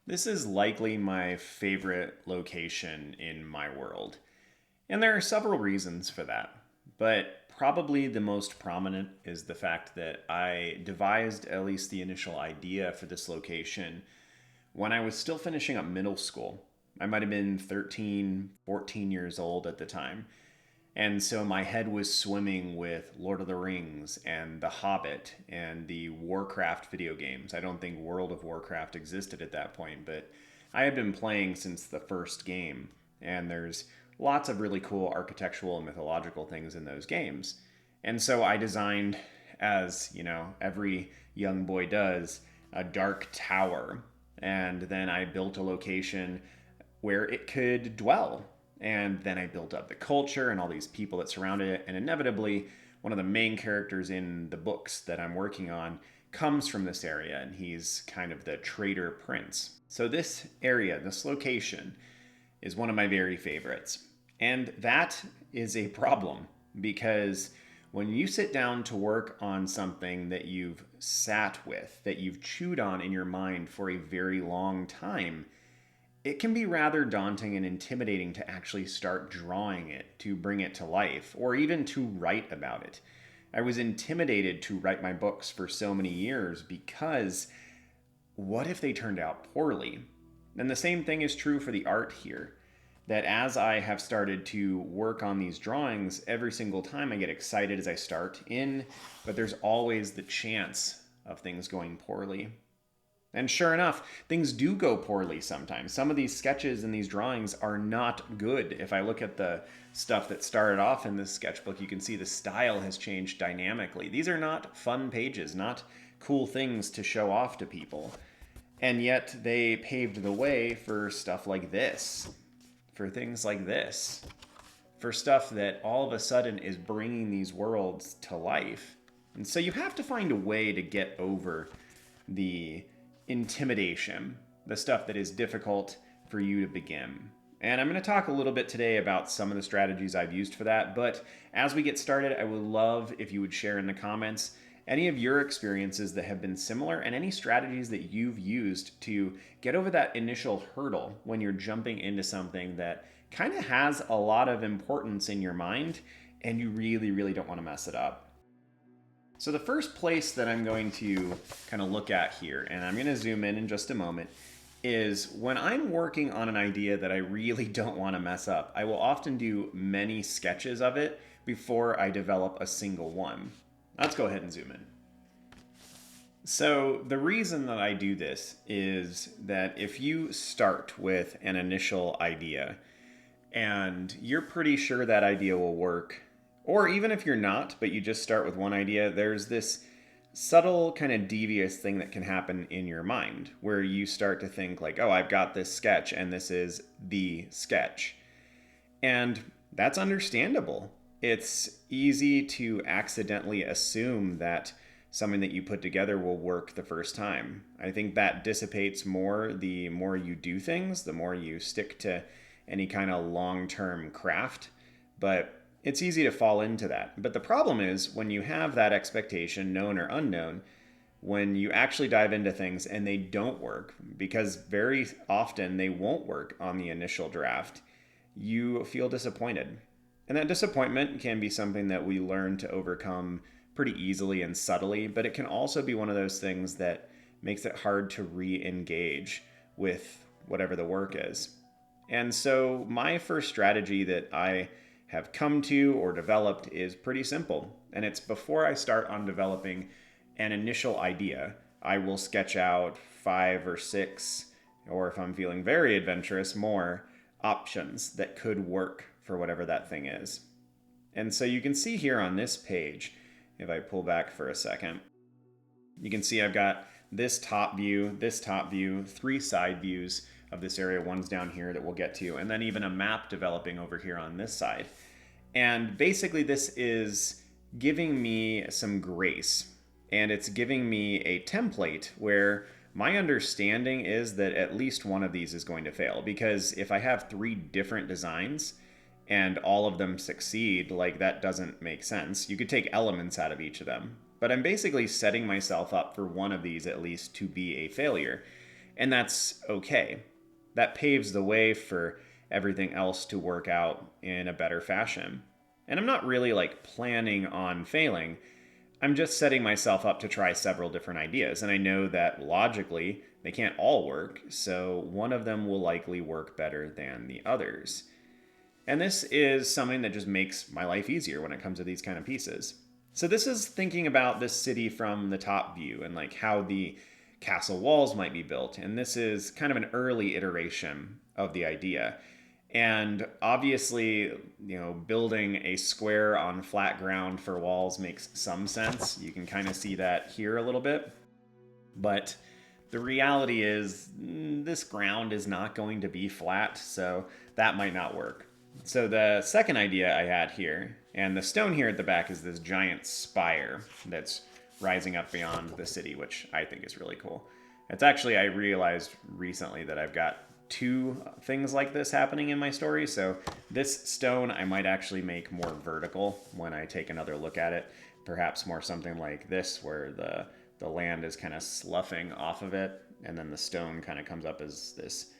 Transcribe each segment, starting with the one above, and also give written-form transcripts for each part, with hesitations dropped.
This is likely my favorite location in my world. And there are several reasons for that. But probably the most prominent is the fact that I devised at least the initial idea for this location when I was still finishing up middle school. I might have been 13, 14 years old at the time. And so my head was swimming with Lord of the Rings and The Hobbit and the Warcraft video games. I don't think World of Warcraft existed at that point, but I had been playing since the first game. And there's lots of really cool architectural and mythological things in those games. And so I designed, as every young boy does, a dark tower. And then I built a location where it could dwell. And then I built up the culture and all these people that surrounded it. And inevitably, one of the main characters in the books that I'm working on comes from this area, and he's kind of the trader prince. So, this area, this location, is one of my very favorites. And that is a problem because when you sit down to work on something that you've sat with, that you've chewed on in your mind for a very long time, it can be rather daunting and intimidating to actually start drawing it, to bring it to life, or even to write about it. I was intimidated to write my books for so many years because what if they turned out poorly? And the same thing is true for the art here. That as I have started to work on these drawings, every single time I get excited as I start in, but there's always the chance of things going poorly. And sure enough, things do go poorly sometimes. Some of these sketches and these drawings are not good. If I look at the stuff that started off in this sketchbook, you can see the style has changed dynamically. These are not fun pages, not cool things to show off to people. And yet they paved the way for stuff like this, for things like this, for stuff that all of a sudden is bringing these worlds to life. And so you have to find a way to get over the intimidation, the stuff that is difficult for you to begin. And I'm going to talk a little bit today about some of the strategies I've used for that. But as we get started, I would love if you would share in the comments any of your experiences that have been similar and any strategies that you've used to get over that initial hurdle when you're jumping into something that kind of has a lot of importance in your mind and you really, really don't want to mess it up. So the first place that I'm going to kind of look at here, and I'm going to zoom in just a moment, is when I'm working on an idea that I really don't want to mess up, I will often do many sketches of it before I develop a single one. Let's go ahead and zoom in. So the reason that I do this is that if you start with an initial idea and you're pretty sure that idea will work, or even if you're not, but you just start with one idea, there's this subtle kind of devious thing that can happen in your mind where you start to think like, oh, I've got this sketch and this is the sketch. And that's understandable. It's easy to accidentally assume that something that you put together will work the first time. I think that dissipates more the more you do things, the more you stick to any kind of long-term craft. But it's easy to fall into that. But the problem is when you have that expectation, known or unknown, when you actually dive into things and they don't work, because very often they won't work on the initial draft, you feel disappointed. And that disappointment can be something that we learn to overcome pretty easily and subtly, but it can also be one of those things that makes it hard to re-engage with whatever the work is. And so my first strategy that I have come to or developed is pretty simple. And it's before I start on developing an initial idea, I will sketch out 5 or 6, or if I'm feeling very adventurous, more options that could work for whatever that thing is. And so you can see here on this page, if I pull back for a second, you can see I've got this top view, 3 side views of this area. One's down here that we'll get to, and then even a map developing over here on this side. And basically this is giving me some grace, and it's giving me a template where my understanding is that at least one of these is going to fail, because if I have 3 different designs and all of them succeed, like that doesn't make sense. You could take elements out of each of them, but I'm basically setting myself up for one of these at least to be a failure. And that's okay. That paves the way for everything else to work out in a better fashion. And I'm not really like planning on failing. I'm just setting myself up to try several different ideas. And I know that logically they can't all work, so one of them will likely work better than the others. And this is something that just makes my life easier when it comes to these kind of pieces. So this is thinking about this city from the top view and like how the castle walls might be built. And this is kind of an early iteration of the idea. And obviously, building a square on flat ground for walls makes some sense. You can kind of see that here a little bit. But the reality is, this ground is not going to be flat, so that might not work. So the second idea I had here, and the stone here at the back is this giant spire that's rising up beyond the city, which I think is really cool. It's actually, I realized recently that I've got two things like this happening in my story. So this stone I might actually make more vertical when I take another look at it. Perhaps more something like this, where the land is kind of sloughing off of it, and then the stone kind of comes up as this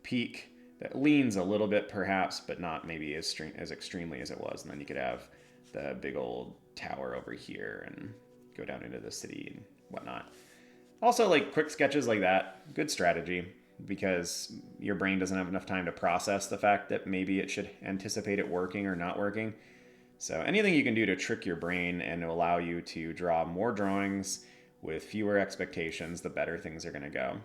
peak that leans a little bit perhaps, but not maybe as extremely as it was. And then you could have the big old tower over here and go down into the city and whatnot. Also, like quick sketches like that, good strategy, because your brain doesn't have enough time to process the fact that maybe it should anticipate it working or not working. So anything you can do to trick your brain and to allow you to draw more drawings with fewer expectations, the better things are going to go.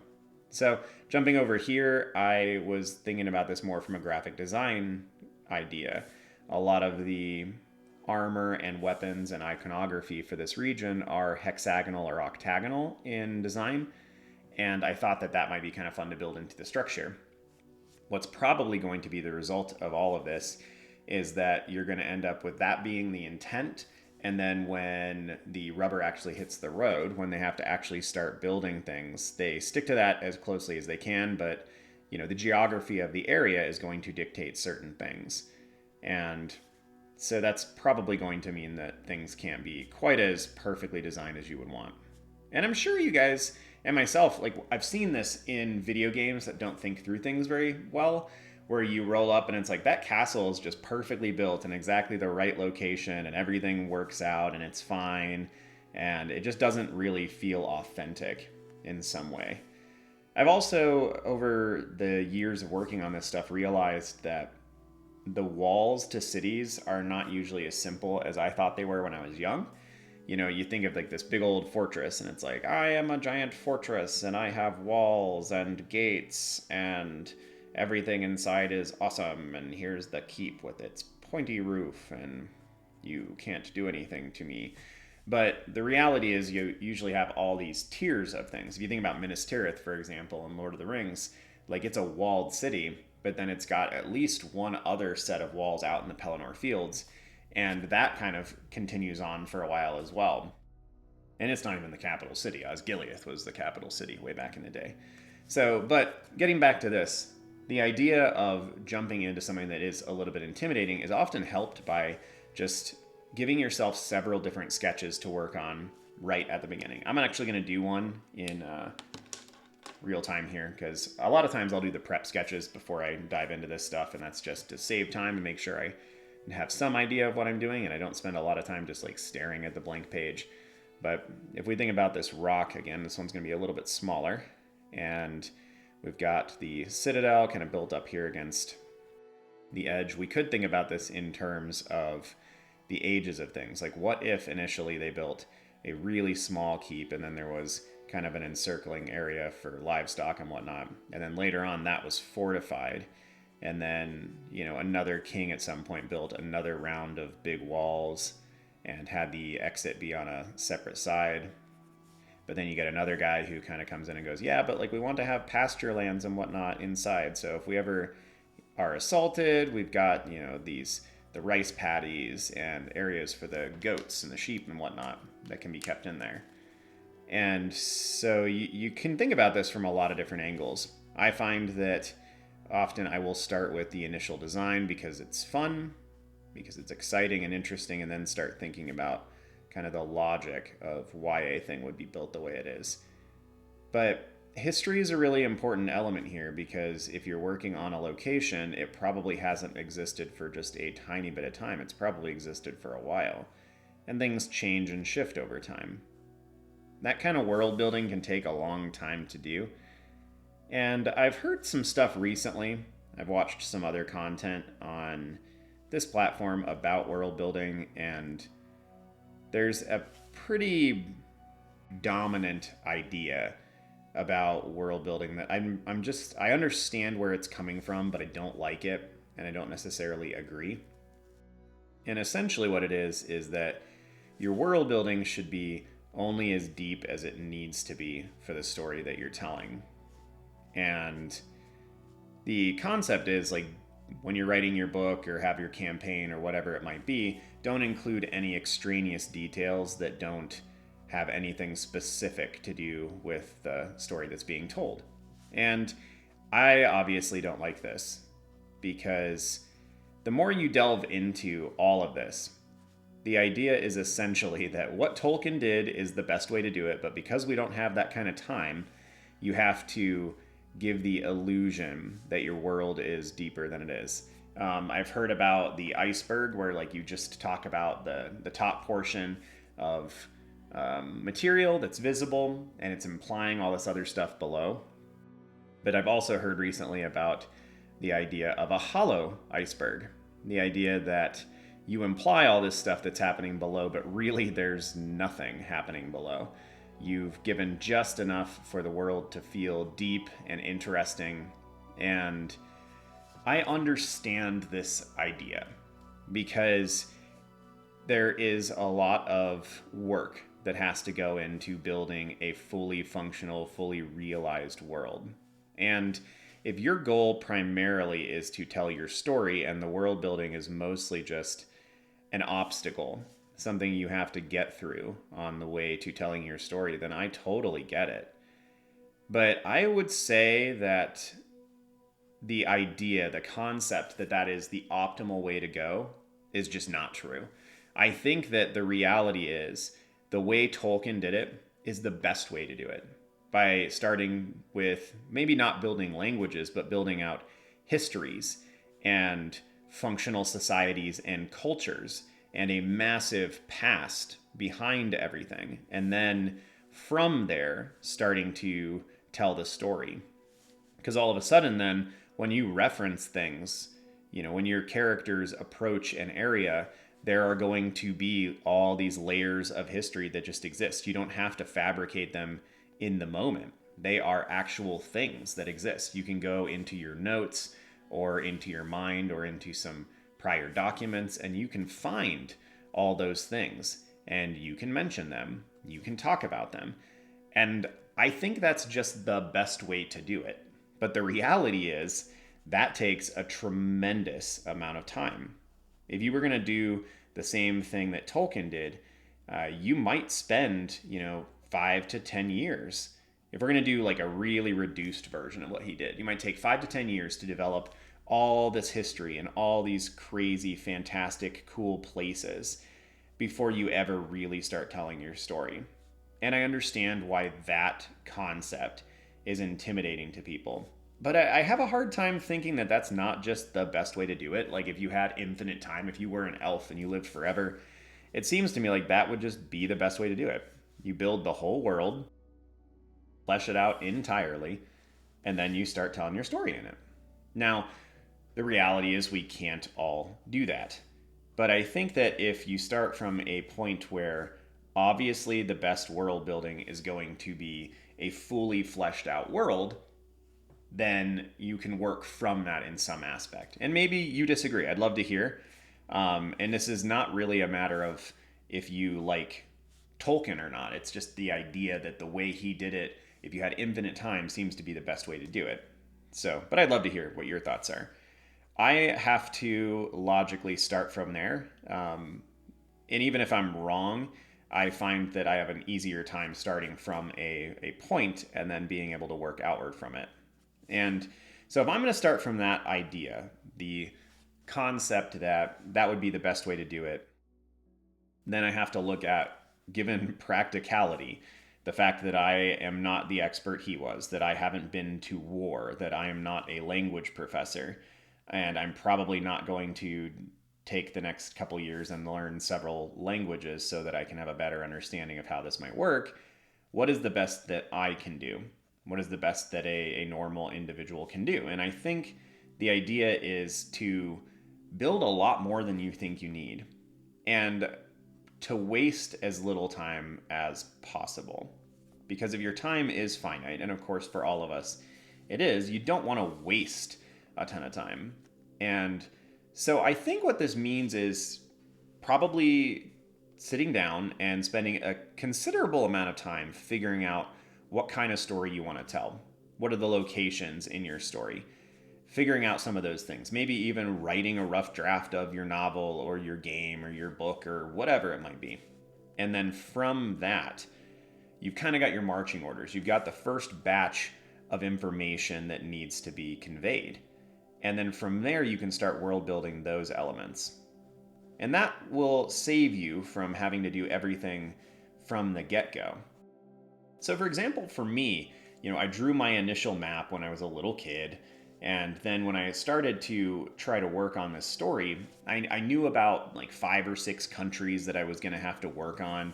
So jumping over here, I was thinking about this more from a graphic design idea. A lot of the armor and weapons and iconography for this region are hexagonal or octagonal in design, and I thought that that might be kind of fun to build into the structure. What's probably going to be the result of all of this is that you're going to end up with that being the intent, and then when the rubber actually hits the road, when they have to actually start building things, they stick to that as closely as they can, but the geography of the area is going to dictate certain things. And so that's probably going to mean that things can't be quite as perfectly designed as you would want. And I'm sure you guys and myself, like I've seen this in video games that don't think through things very well, where you roll up and it's like that castle is just perfectly built in exactly the right location and everything works out and it's fine, and it just doesn't really feel authentic in some way. I've also, over the years of working on this stuff, realized that the walls to cities are not usually as simple as I thought they were when I was young. You think of like this big old fortress and it's like, I am a giant fortress and I have walls and gates and everything inside is awesome, and here's the keep with its pointy roof and you can't do anything to me. But the reality is you usually have all these tiers of things. If you think about Minas Tirith, for example, in Lord of the Rings, like it's a walled city, but then it's got at least one other set of walls out in the Pelennor Fields, and that kind of continues on for a while as well. And it's not even the capital city. Osgiliath was the capital city way back in the day. So, but getting back to this, the idea of jumping into something that is a little bit intimidating is often helped by just giving yourself several different sketches to work on right at the beginning. I'm actually going to do one in real time here, because a lot of times I'll do the prep sketches before I dive into this stuff, and that's just to save time and make sure I have some idea of what I'm doing and I don't spend a lot of time just like staring at the blank page. But if we think about this rock again, this one's going to be a little bit smaller, and we've got the citadel kind of built up here against the edge. We could think about this in terms of the ages of things. Like, what if initially they built a really small keep and then there was kind of an encircling area for livestock and whatnot, and then later on that was fortified, and then another king at some point built another round of big walls and had the exit be on a separate side. But then you get another guy who kind of comes in and goes, yeah, but like we want to have pasture lands and whatnot inside. So if we ever are assaulted, we've got, the rice paddies and areas for the goats and the sheep and whatnot that can be kept in there. And so you can think about this from a lot of different angles. I find that often I will start with the initial design because it's fun, because it's exciting and interesting, and then start thinking about kind of the logic of why a thing would be built the way it is. But history is a really important element here because if you're working on a location, it probably hasn't existed for just a tiny bit of time. It's probably existed for a while, and things change and shift over time. That kind of world building can take a long time to do. And I've heard some stuff recently. I've watched some other content on this platform about world building, and there's a pretty dominant idea about world building that I understand where it's coming from, but I don't like it and I don't necessarily agree. And essentially what it is that your world building should be only as deep as it needs to be for the story that you're telling. And the concept is like when you're writing your book or have your campaign or whatever it might be, don't include any extraneous details that don't have anything specific to do with the story that's being told. And I obviously don't like this because the more you delve into all of this, the idea is essentially that what Tolkien did is the best way to do it, but because we don't have that kind of time, you have to give the illusion that your world is deeper than it is. I've heard about the iceberg where like you just talk about the top portion of material that's visible and it's implying all this other stuff below. But I've also heard recently about the idea of a hollow iceberg. The idea that you imply all this stuff that's happening below, but really there's nothing happening below. You've given just enough for the world to feel deep and interesting. And I understand this idea because there is a lot of work that has to go into building a fully functional, fully realized world. And if your goal primarily is to tell your story and the world building is mostly just an obstacle, something you have to get through on the way to telling your story, then I totally get it. But I would say that the idea, the concept that that is the optimal way to go is just not true. I think that the reality is the way Tolkien did it is the best way to do it. By starting with maybe not building languages, but building out histories and functional societies and cultures and a massive past behind everything. And then from there, starting to tell the story. Because all of a sudden then, when you reference things, when your characters approach an area, there are going to be all these layers of history that just exist. You don't have to fabricate them in the moment. They are actual things that exist. You can go into your notes or into your mind or into some prior documents and you can find all those things and you can mention them. You can talk about them. And I think that's just the best way to do it. But the reality is that takes a tremendous amount of time. If you were going to do the same thing that Tolkien did, you might spend, 5 to 10 years. If we're going to do like a really reduced version of what he did, you might take 5 to 10 years to develop all this history and all these crazy, fantastic, cool places before you ever really start telling your story. And I understand why that concept is intimidating to people. But I have a hard time thinking that that's not just the best way to do it. Like if you had infinite time, if you were an elf and you lived forever, it seems to me like that would just be the best way to do it. You build the whole world, flesh it out entirely, and then you start telling your story in it. Now, the reality is we can't all do that. But I think that if you start from a point where obviously the best world building is going to be a fully fleshed out world, then you can work from that in some aspect. And maybe you disagree. I'd love to hear. And this is not really a matter of if you like Tolkien or not. It's just the idea that the way he did it, if you had infinite time, seems to be the best way to do it. But I'd love to hear what your thoughts are. I have to logically start from there. And even if I'm wrong, I find that I have an easier time starting from a point and then being able to work outward from it. And so if I'm going to start from that idea, the concept that that would be the best way to do it, then I have to look at, given practicality, The fact that I am not the expert he was, that I haven't been to war, that I am not a language professor, and I'm probably not going to take the next couple years and learn several languages so that I can have a better understanding of how this might work. What is the best that I can do? What is the best that a normal individual can do? And I think the idea is to build a lot more than you think you need and to waste as little time as possible. Because if your time is finite, and of course for all of us it is, you don't want to waste a ton of time. And so I think what this means is probably sitting down and spending a considerable amount of time figuring out what kind of story you want to tell. What are the locations in your story? Figuring out some of those things. Maybe even writing a rough draft of your novel or your game or your book or whatever it might be. And then from that, you've kind of got your marching orders. You've got the first batch of information that needs to be conveyed. And then from there, you can start world building those elements. And that will save you from having to do everything from the get-go. So for example, for me, I drew my initial map when I was a little kid. And then when I started to try to work on this story, I knew about like 5 or 6 countries that I was going to have to work on.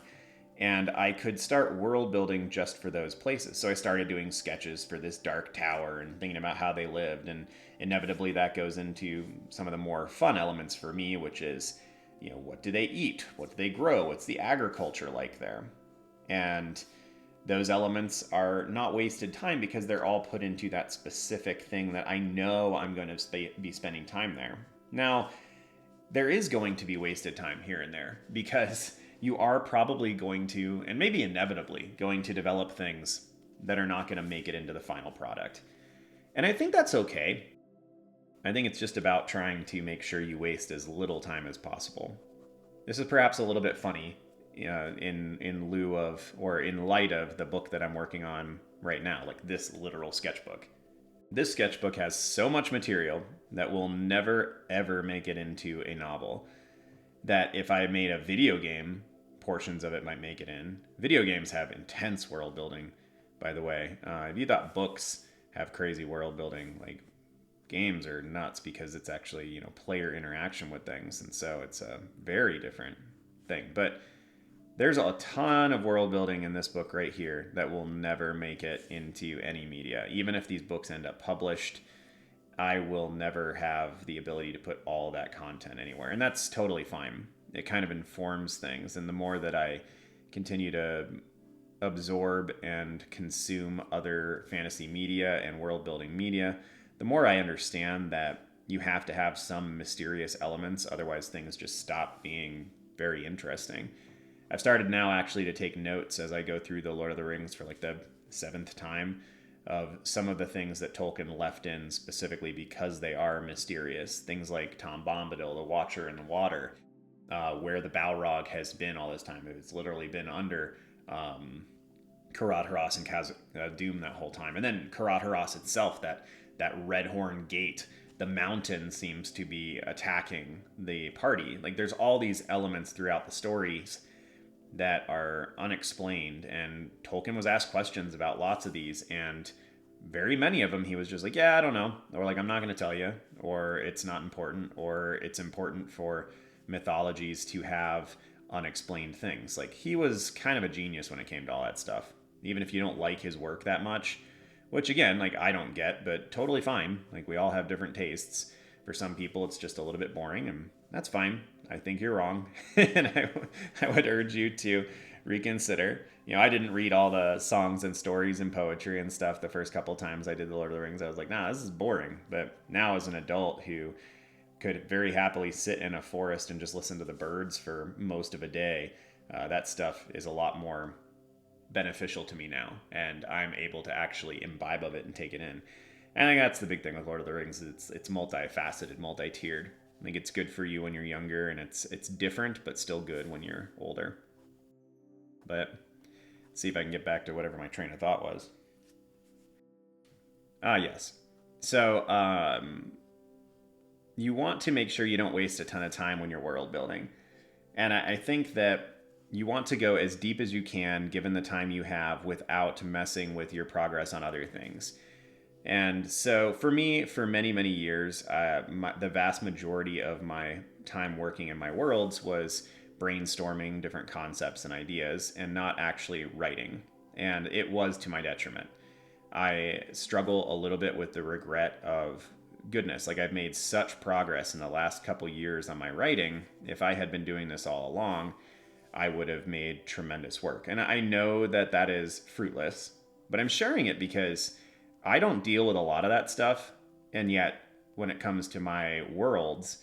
And I could start world building just for those places. So I started doing sketches for this dark tower and thinking about how they lived. And inevitably that goes into some of the more fun elements for me, which is, what do they eat? What do they grow? What's the agriculture like there? And those elements are not wasted time because they're all put into that specific thing that I know I'm going to be spending time there. Now, there is going to be wasted time here and there because you are probably going to, and maybe inevitably, going to develop things that are not going to make it into the final product. And I think that's okay. I think it's just about trying to make sure you waste as little time as possible. This is perhaps a little bit funny in lieu of, or in light of the book that I'm working on right now, like this literal sketchbook. This sketchbook has so much material that will never ever make it into a novel, that if I made a video game, portions of it might make it in. Video games have intense world building, by the way. If you thought books have crazy world building, like games are nuts because it's actually, player interaction with things. And so it's a very different thing. But there's a ton of world building in this book right here that will never make it into any media. Even if these books end up published, I will never have the ability to put all that content anywhere. And that's totally fine. It kind of informs things. And the more that I continue to absorb and consume other fantasy media and world building media, the more I understand that you have to have some mysterious elements. Otherwise, things just stop being very interesting. I've started now actually to take notes as I go through the Lord of the Rings for like the 7th time of some of the things that Tolkien left in specifically because they are mysterious. Things like Tom Bombadil, the Watcher in the Water, where the Balrog has been all this time. It's literally been under Caradhras and Khazad-dûm that whole time. And then Caradhras itself, that Redhorn Gate, the mountain seems to be attacking the party. Like there's all these elements throughout the stories that are unexplained, and Tolkien was asked questions about lots of these, and very many of them he was just like, yeah, I don't know, or like, I'm not going to tell you, or it's not important, or it's important for mythologies to have unexplained things. Like he was kind of a genius when it came to all that stuff, even if you don't like his work that much, which again, like I don't get, but totally fine. Like we all have different tastes. For some people it's just a little bit boring, and that's fine. I think you're wrong. And I would urge you to reconsider. I didn't read all the songs and stories and poetry and stuff the first couple times I did The Lord of the Rings. I was like, nah, this is boring. But now as an adult who could very happily sit in a forest and just listen to the birds for most of a day, that stuff is a lot more beneficial to me now. And I'm able to actually imbibe of it and take it in. And I think that's the big thing with Lord of the Rings. It's multifaceted, multi-tiered. I think it's good for you when you're younger, and it's different, but still good when you're older. But let's see if I can get back to whatever my train of thought was. Yes. So you want to make sure you don't waste a ton of time when you're world building. And I think that you want to go as deep as you can given the time you have without messing with your progress on other things. And so for me, for many, many years, the vast majority of my time working in my worlds was brainstorming different concepts and ideas and not actually writing. And it was to my detriment. I struggle a little bit with the regret of, goodness, like I've made such progress in the last couple years on my writing. If I had been doing this all along, I would have made tremendous work. And I know that that is fruitless, but I'm sharing it because I don't deal with a lot of that stuff. And yet, when it comes to my worlds,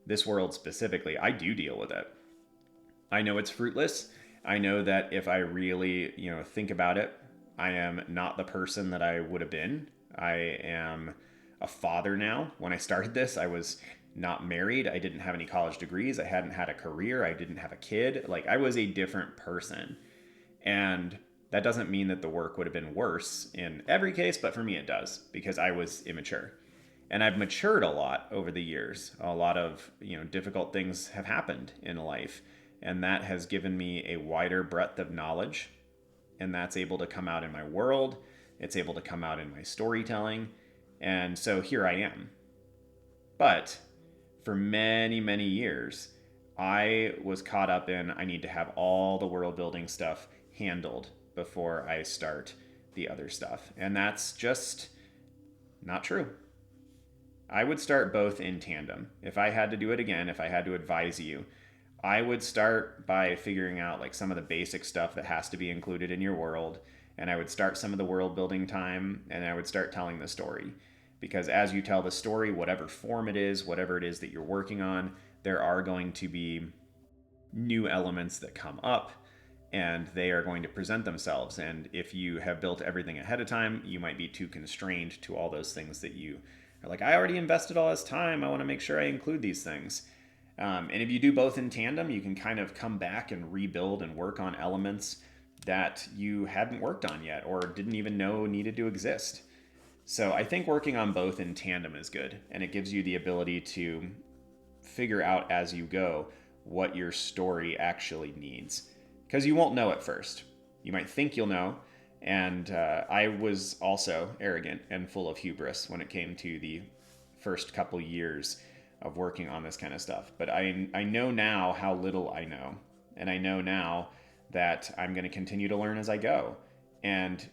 this world specifically, I do deal with it. I know it's fruitless. I know that if I really, think about it, I am not the person that I would have been. I am a father now. When I started this, I was not married. I didn't have any college degrees. I hadn't had a career. I didn't have a kid. Like, I was a different person. And that doesn't mean that the work would have been worse in every case, but for me it does, because I was immature. And I've matured a lot over the years. A lot of, difficult things have happened in life, and that has given me a wider breadth of knowledge, and that's able to come out in my world. It's able to come out in my storytelling. And so here I am. But for many, many years, I was caught up in, I need to have all the world building stuff handled before I start the other stuff. And that's just not true. I would start both in tandem. If I had to do it again, if I had to advise you, I would start by figuring out like some of the basic stuff that has to be included in your world. And I would start some of the world building time, and I would start telling the story. Because as you tell the story, whatever form it is, whatever it is that you're working on, there are going to be new elements that come up, and they are going to present themselves. And if you have built everything ahead of time, you might be too constrained to all those things that you are like, I already invested all this time. I want to make sure I include these things. And if you do both in tandem, you can kind of come back and rebuild and work on elements that you hadn't worked on yet or didn't even know needed to exist. So I think working on both in tandem is good, and it gives you the ability to figure out as you go what your story actually needs. Because you won't know at first. You might think you'll know, and I was also arrogant and full of hubris when it came to the first couple years of working on this kind of stuff. But I know now how little I know, and I know now that I'm going to continue to learn as I go. And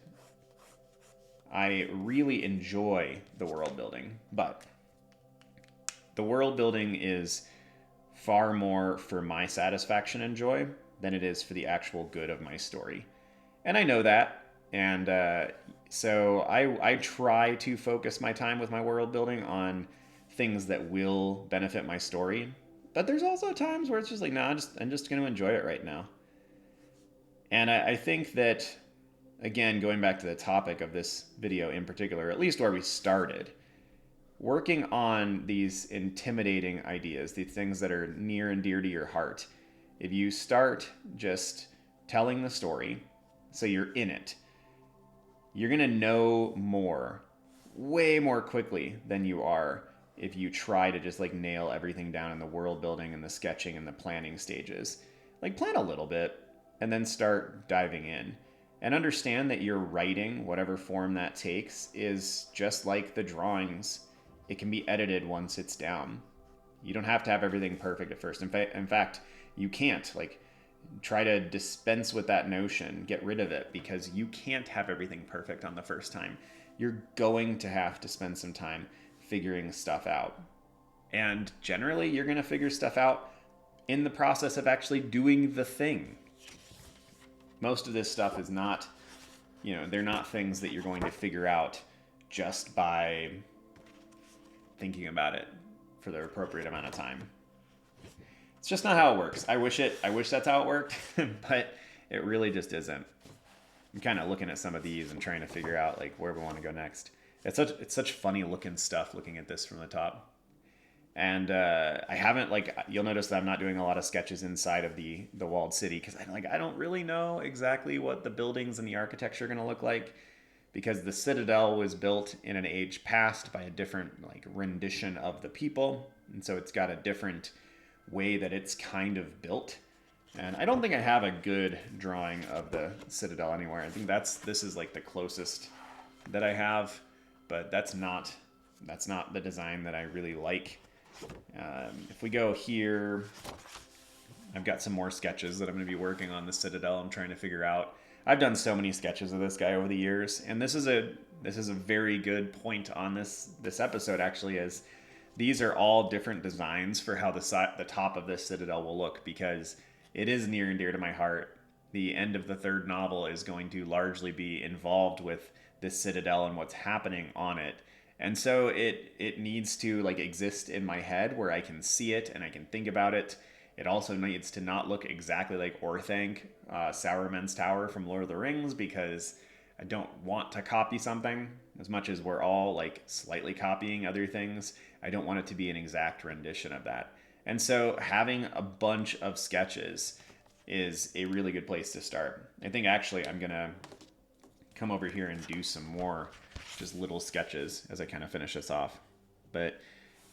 I really enjoy the world building, but the world building is far more for my satisfaction and joy than it is for the actual good of my story. And I know that. And so I try to focus my time with my world building on things that will benefit my story. But there's also times where it's just like, nah, I'm just going to enjoy it right now. And I think that, again, going back to the topic of this video in particular, at least where we started, working on these intimidating ideas, these things that are near and dear to your heart, if you start just telling the story so you're in it, you're going to know more, way more quickly than you are if you try to just like nail everything down in the world building and the sketching and the planning stages. Like plan a little bit and then start diving in. And understand that your writing, whatever form that takes, is just like the drawings. It can be edited once it's down. You don't have to have everything perfect at first. In fact, you can't. Like, try to dispense with that notion. Get rid of it, because you can't have everything perfect on the first time. You're going to have to spend some time figuring stuff out. And generally, you're going to figure stuff out in the process of actually doing the thing. Most of this stuff is not, they're not things that you're going to figure out just by thinking about it for the appropriate amount of time. It's just not how it works. I wish that's how it worked, but it really just isn't. I'm kind of looking at some of these and trying to figure out like where we want to go next. It's such funny looking stuff looking at this from the top. And I haven't, like, you'll notice that I'm not doing a lot of sketches inside of the walled city, because I don't really know exactly what the buildings and the architecture are going to look like, because the citadel was built in an age past by a different like rendition of the people, and so it's got a different way that it's kind of built. And I don't think I have a good drawing of the Citadel anywhere. I think this is like the closest that I have, but that's not the design that I really like. If we go here, I've got some more sketches that I'm going to be working on the Citadel. I'm trying to figure out. I've done so many sketches of this guy over the years, and this is a very good point on this episode actually, is these are all different designs for how the top of this Citadel will look, because it is near and dear to my heart. The end of the third novel is going to largely be involved with this Citadel and what's happening on it. And so it needs to like exist in my head where I can see it and I can think about it. It also needs to not look exactly like Orthanc, Sauron's Tower from Lord of the Rings, because I don't want to copy something. As much as we're all like slightly copying other things, I don't want it to be an exact rendition of that. And so having a bunch of sketches is a really good place to start. I think actually I'm gonna come over here and do some more just little sketches as I kind of finish this off. But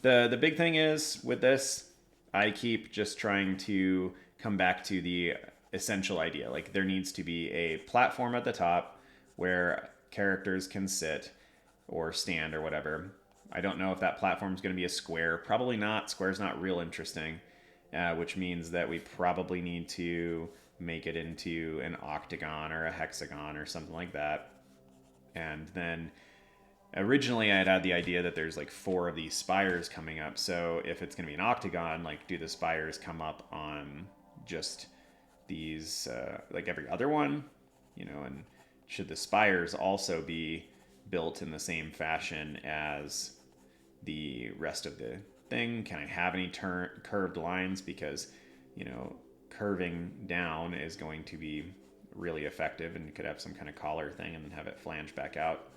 the big thing is with this, I keep just trying to come back to the essential idea. Like there needs to be a platform at the top where characters can sit or stand or whatever. I don't know if that platform is going to be a square. Probably not. Square's not real interesting, which means that we probably need to make it into an octagon or a hexagon or something like that. And then originally I had the idea that there's like 4 of these spires coming up. So if it's going to be an octagon, like do the spires come up on just these, like every other one, and should the spires also be built in the same fashion as the rest of the thing? Can I have any curved lines? Because, curving down is going to be really effective, and you could have some kind of collar thing and then have it flange back out.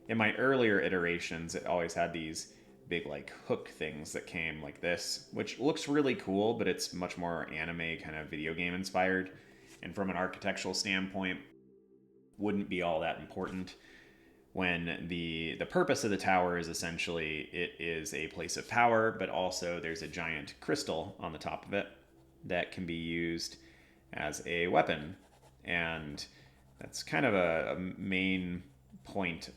In my earlier iterations, it always had these big like hook things that came like this, which looks really cool, but it's much more anime kind of video game inspired. And from an architectural standpoint, wouldn't be all that important, when the purpose of the tower is essentially it is a place of power, but also there's a giant crystal on the top of it that can be used as a weapon. And that's kind of a main point,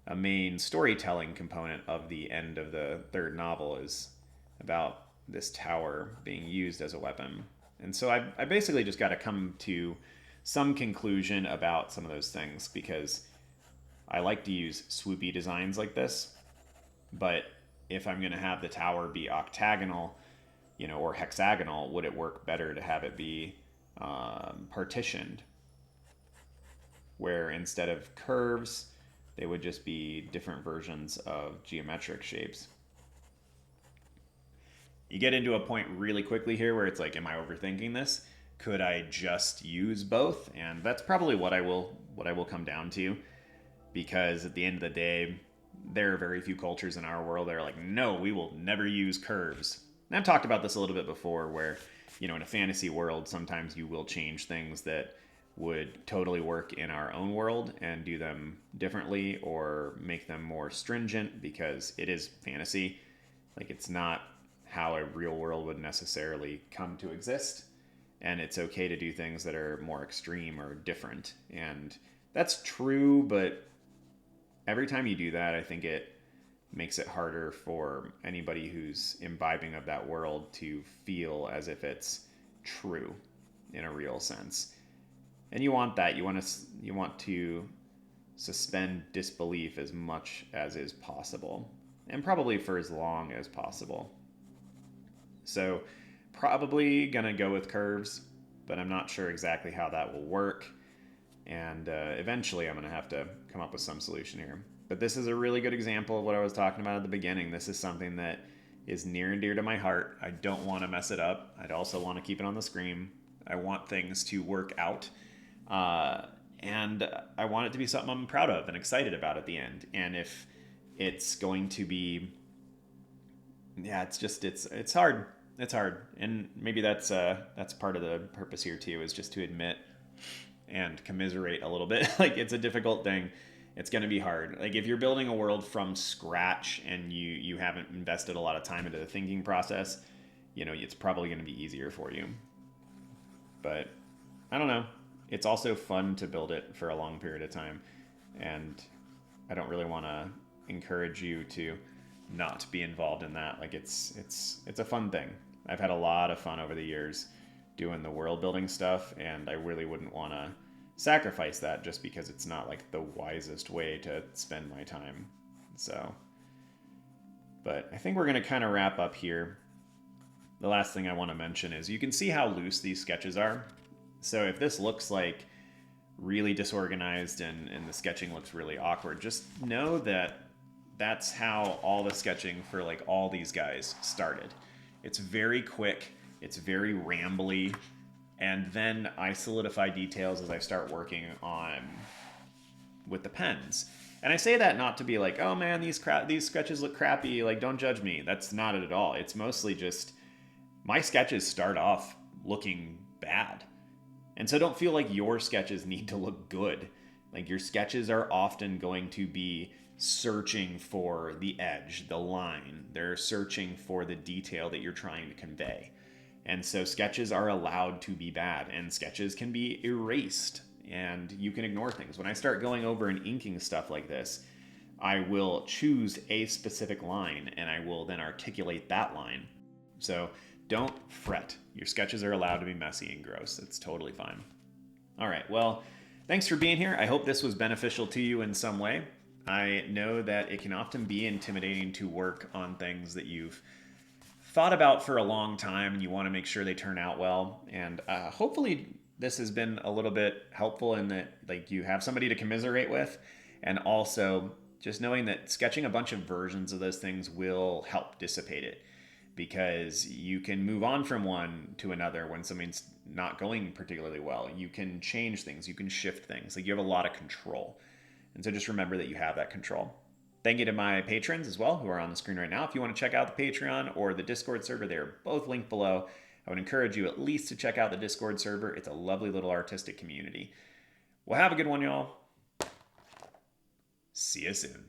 a main storytelling component of the end of the third novel is about this tower being used as a weapon. And so I basically just got to come to some conclusion about some of those things, because I like to use swoopy designs like this, but if I'm going to have the tower be octagonal, or hexagonal, would it work better to have it be partitioned, where instead of curves, they would just be different versions of geometric shapes? You get into a point really quickly here where it's like, am I overthinking this? Could I just use both? And that's probably what I will come down to, because at the end of the day, there are very few cultures in our world that are like, no, we will never use curves. And I've talked about this a little bit before, where, in a fantasy world, sometimes you will change things that would totally work in our own world and do them differently or make them more stringent, because it is fantasy. Like, it's not how a real world would necessarily come to exist. And it's okay to do things that are more extreme or different. And that's true, but every time you do that, I think it makes it harder for anybody who's imbibing of that world to feel as if it's true in a real sense. And you want that. You want to suspend disbelief as much as is possible, and probably for as long as possible. So probably gonna go with curves, but I'm not sure exactly how that will work. And eventually I'm gonna have to come up with some solution here. But this is a really good example of what I was talking about at the beginning. This is something that is near and dear to my heart. I don't want to mess it up. I'd also want to keep it on the screen. I want things to work out. And I want it to be something I'm proud of and excited about at the end. And if it's going to be, it's hard. It's hard. And maybe that's part of the purpose here too, is just to admit and commiserate a little bit. Like, it's a difficult thing. It's going to be hard. Like, if you're building a world from scratch and you haven't invested a lot of time into the thinking process, it's probably going to be easier for you. But I don't know. It's also fun to build it for a long period of time. And I don't really want to encourage you to not be involved in that. Like it's a fun thing. I've had a lot of fun over the years doing the world building stuff, and I really wouldn't want to sacrifice that just because it's not like the wisest way to spend my time. So, but I think we're going to kind of wrap up here. The last thing I want to mention is you can see how loose these sketches are. So if this looks like really disorganized and the sketching looks really awkward, just know that that's how all the sketching for like all these guys started. It's very quick, it's very rambly, and then I solidify details as I start working on with the pens. And I say that not to be like, oh man, these sketches look crappy, like don't judge me. That's not it at all. It's mostly just my sketches start off looking bad. And so don't feel like your sketches need to look good. Like your sketches are often going to be searching for the edge, the line. They're searching for the detail that you're trying to convey. And so sketches are allowed to be bad, and sketches can be erased, and you can ignore things. When I start going over and inking stuff like this, I will choose a specific line and I will then articulate that line. So don't fret. Your sketches are allowed to be messy and gross. It's totally fine. All right, well, thanks for being here. I hope this was beneficial to you in some way. I know that it can often be intimidating to work on things that you've thought about for a long time and you want to make sure they turn out well. And hopefully this has been a little bit helpful in that like you have somebody to commiserate with, and also just knowing that sketching a bunch of versions of those things will help dissipate it, because you can move on from one to another when something's not going particularly well. You can change things, you can shift things. Like you have a lot of control. And so just remember that you have that control. Thank you to my patrons as well who are on the screen right now. If you want to check out the Patreon or the Discord server, they're both linked below. I would encourage you at least to check out the Discord server. It's a lovely little artistic community. Well, have a good one, y'all. See you soon.